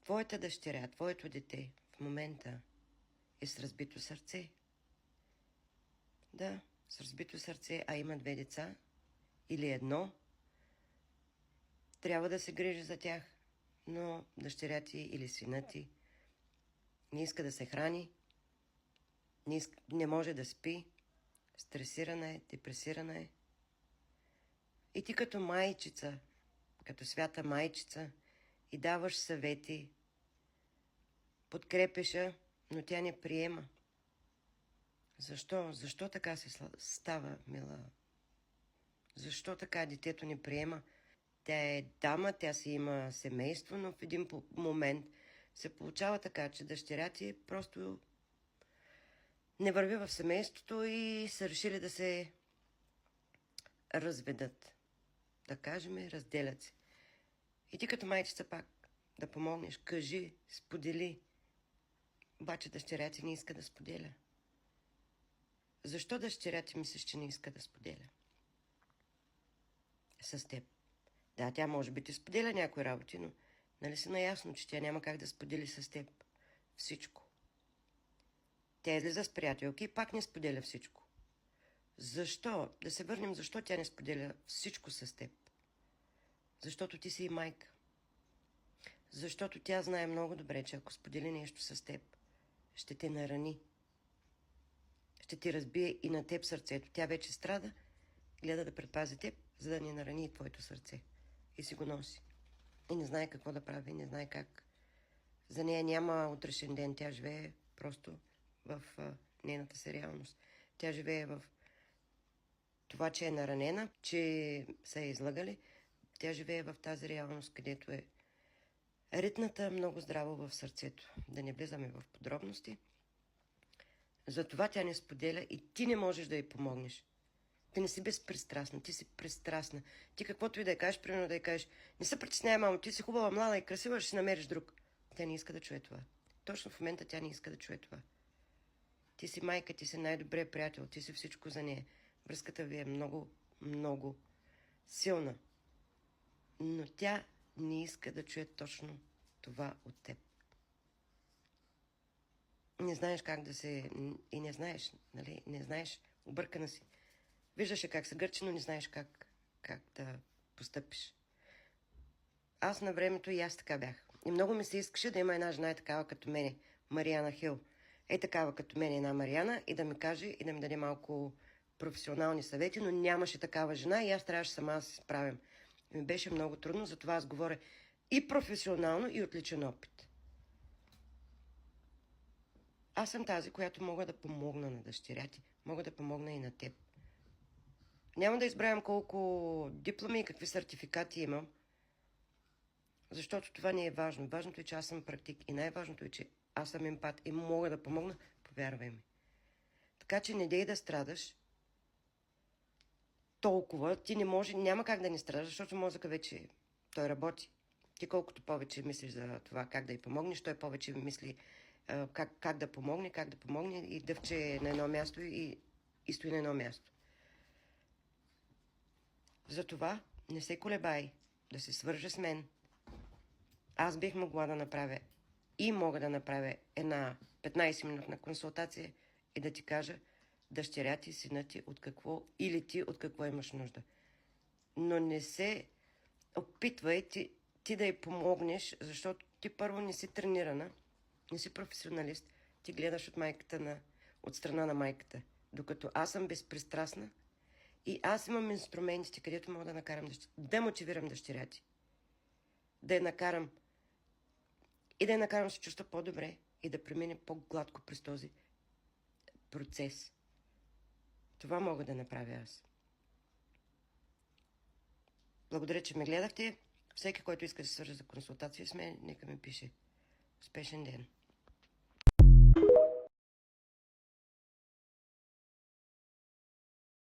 твоята дъщеря, твоето дете в момента е с разбито сърце. Да, с разбито сърце, а има 2 деца или 1. Трябва да се грижи за тях, но дъщеря ти или сина ти не иска да се храни, не може да спи, стресирана е, депресирана е. И ти като майчица, като свята майчица, и даваш съвети, подкрепиш я, но тя не приема. Защо? Защо така се става, мила? Защо така детето не приема? Тя е дама, тя си има семейство, но в един момент се получава така, че дъщеря ти просто не върви в семейството и са решили да се разведат. Да кажем, разделят се. И ти като майчица пак да помогнеш, кажи, сподели. Обаче дъщеря ти не иска да споделя. Защо дъщеря ти мислиш, че не иска да споделя? С теб. Да, тя може би ти споделя някои работи, но нали си наясно, че тя няма как да сподели с теб всичко. Тя излиза с приятелки и пак не споделя всичко. Защо? Да се върнем, защо тя не споделя всичко с теб? Защото ти си и майка. Защото тя знае много добре, че ако сподели нещо с теб, ще те нарани. Ще ти разбие и на теб сърцето. Тя вече страда, гледа да предпази теб, за да не нарани и твоето сърце. И си го носи. И не знае какво да прави, не знае как. За нея няма утрешен ден. Тя живее просто в нейната си реалност. Тя живее в това, че е наранена, че са я излагали. Тя живее в тази реалност, където е ритната много здраво в сърцето. Да не влизаме в подробности. Затова тя не споделя и ти не можеш да й помогнеш. Ти не си безпристрастна, ти си пристрастна. Ти каквото и да я кажеш, примерно да я кажеш, не се притеснявай, мамо, ти си хубава, млада и красива, ще си намериш друг. Тя не иска да чуе това. Точно в момента тя не иска да чуе това. Ти си майка, ти си най-добрият приятел, ти си всичко за нея. Връзката ви е много, много силна. Но тя не иска да чуе точно това от теб. Не знаеш как да се... И не знаеш, нали? Не знаеш, объркана си. Виждаше как се гърчи, но не знаеш как да постъпиш. Аз на времето и аз така бях. И много ми се искаше да има една жена такава като мене, Мариана Хил. Такава като мене една Мариана и да ми каже и да ми даде малко професионални съвети, но нямаше такава жена и аз трябваше сама да се справям. И ми беше много трудно, затова аз говоря и професионално, и от личен опит. Аз съм тази, която мога да помогна на дъщеря ти, мога да помогна и на теб. Няма да избравям колко дипломи и какви сертификати имам, защото това не е важно. Важното е, че аз съм практик и най-важното е, че аз съм емпат и мога да помогна, повярвай ми. Така че не дей да страдаш толкова. Ти не може, няма как да не страдаш, защото мозъка вече той работи. Ти колкото повече мислиш за това как да й помогнеш, той повече мисли как да помогне и дъвче на едно място и стои на едно място. Затова не се колебай да се свържа с мен. Аз бих могла да направя и мога да направя една 15-минутна консултация и да ти кажа дъщеря ти, сина ти от какво или ти от какво имаш нужда. Но не се опитвай ти да й помогнеш, защото ти първо не си тренирана, не си професионалист. Ти гледаш от страна на майката. Докато аз съм безпристрастна и аз имам инструментите, където мога да накарам да мотивирам дъщеря ти. Да я накарам да се чувства по-добре и да премине по-гладко през този процес. Това мога да направя аз. Благодаря, че ме гледахте. Всеки, който иска да се свържи за консултация с мен, нека ми пише. Успешен ден!